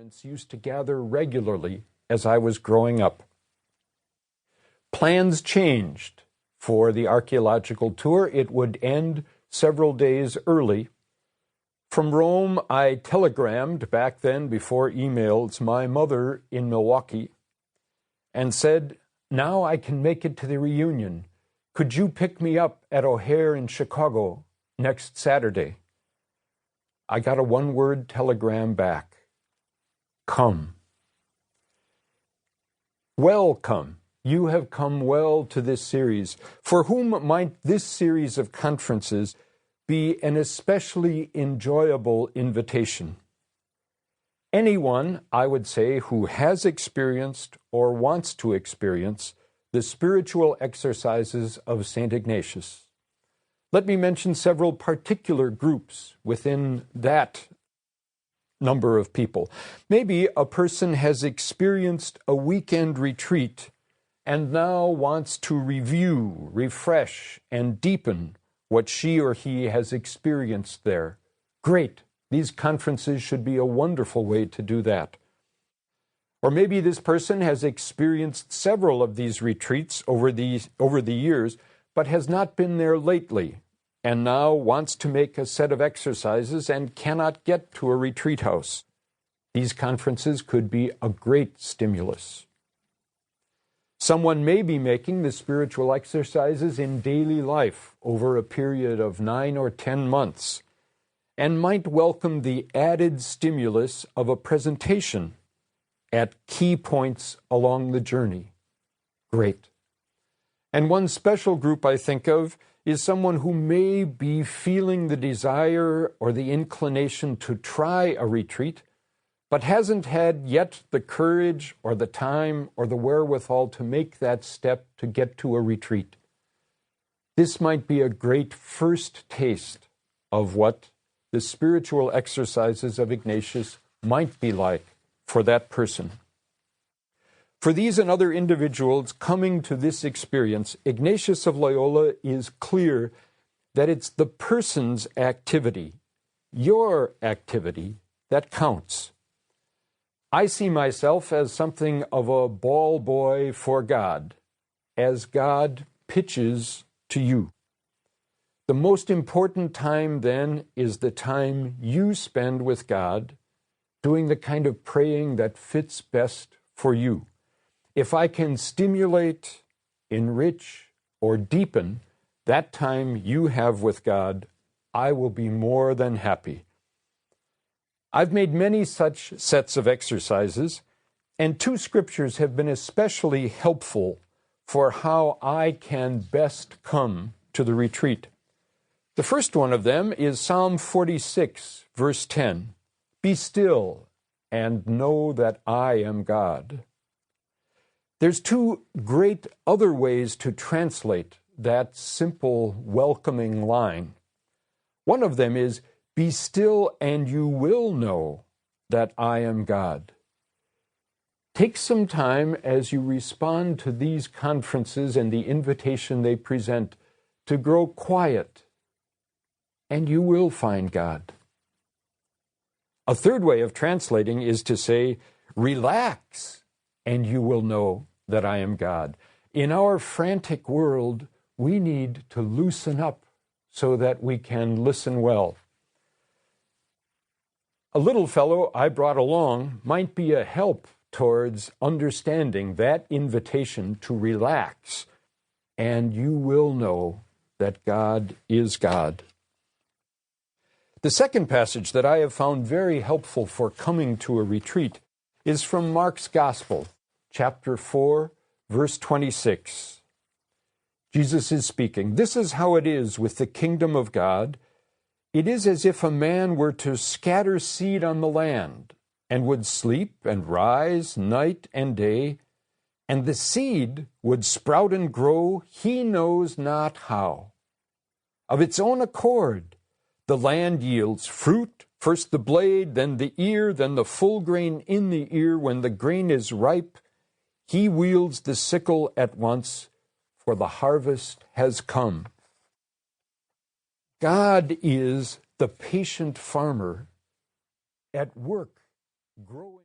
reverence used to gather regularly as I was growing up. Plans changed for the archaeological tour. It would end several days early. From Rome, I telegrammed, back then before emails, my mother in Milwaukee and said, "Now I can make it to the reunion. Could you pick me up at O'Hare in Chicago next Saturday?" I got a one-word telegram back: "Come." Welcome. You have come well to this series. For whom might this series of conferences be an especially enjoyable invitation? Anyone, I would say, who has experienced or wants to experience the spiritual exercises of St. Ignatius. Let me mention several particular groups within that number of people. Maybe a person has experienced a weekend retreat and now wants to review, refresh, and deepen what she or he has experienced there. Great. These conferences should be a wonderful way to do that. Or maybe this person has experienced several of these retreats over the years, but has not been there lately, and now wants to make a set of exercises and cannot get to a retreat house. These conferences could be a great stimulus. Someone may be making the spiritual exercises in daily life over a period of 9 or 10 months, and might welcome the added stimulus of a presentation at key points along the journey. Great. And one special group I think of is someone who may be feeling the desire or the inclination to try a retreat, but hasn't had yet the courage or the time or the wherewithal to make that step to get to a retreat. This might be a great first taste of what the spiritual exercises of Ignatius might be like for that person. For these and other individuals coming to this experience, Ignatius of Loyola is clear that it's the person's activity, your activity, that counts. I see myself as something of a ball boy for God, as God pitches to you. The most important time then is the time you spend with God, doing the kind of praying that fits best for you. If I can stimulate, enrich, or deepen that time you have with God, I will be more than happy. I've made many such sets of exercises, and 2 scriptures have been especially helpful for how I can best come to the retreat. The first one of them is Psalm 46, verse 10. "Be still and know that I am God." There's 2 great other ways to translate that simple, welcoming line. One of them is, "Be still and you will know that I am God." Take some time as you respond to these conferences and the invitation they present to grow quiet, and you will find God. A third way of translating is to say, "Relax, and you will know that I am God." In our frantic world, we need to loosen up so that we can listen well. A little fellow I brought along might be a help towards understanding that invitation to relax, and you will know that God is God. The second passage that I have found very helpful for coming to a retreat is from Mark's Gospel, chapter 4, verse 26. Jesus is speaking. "This is how it is with the kingdom of God. It is as if a man were to scatter seed on the land, and would sleep and rise night and day, and the seed would sprout and grow, he knows not how. Of its own accord, the land yields fruit, first the blade, then the ear, then the full grain in the ear. When the grain is ripe, he wields the sickle at once, for the harvest has come." God is the patient farmer at work growing.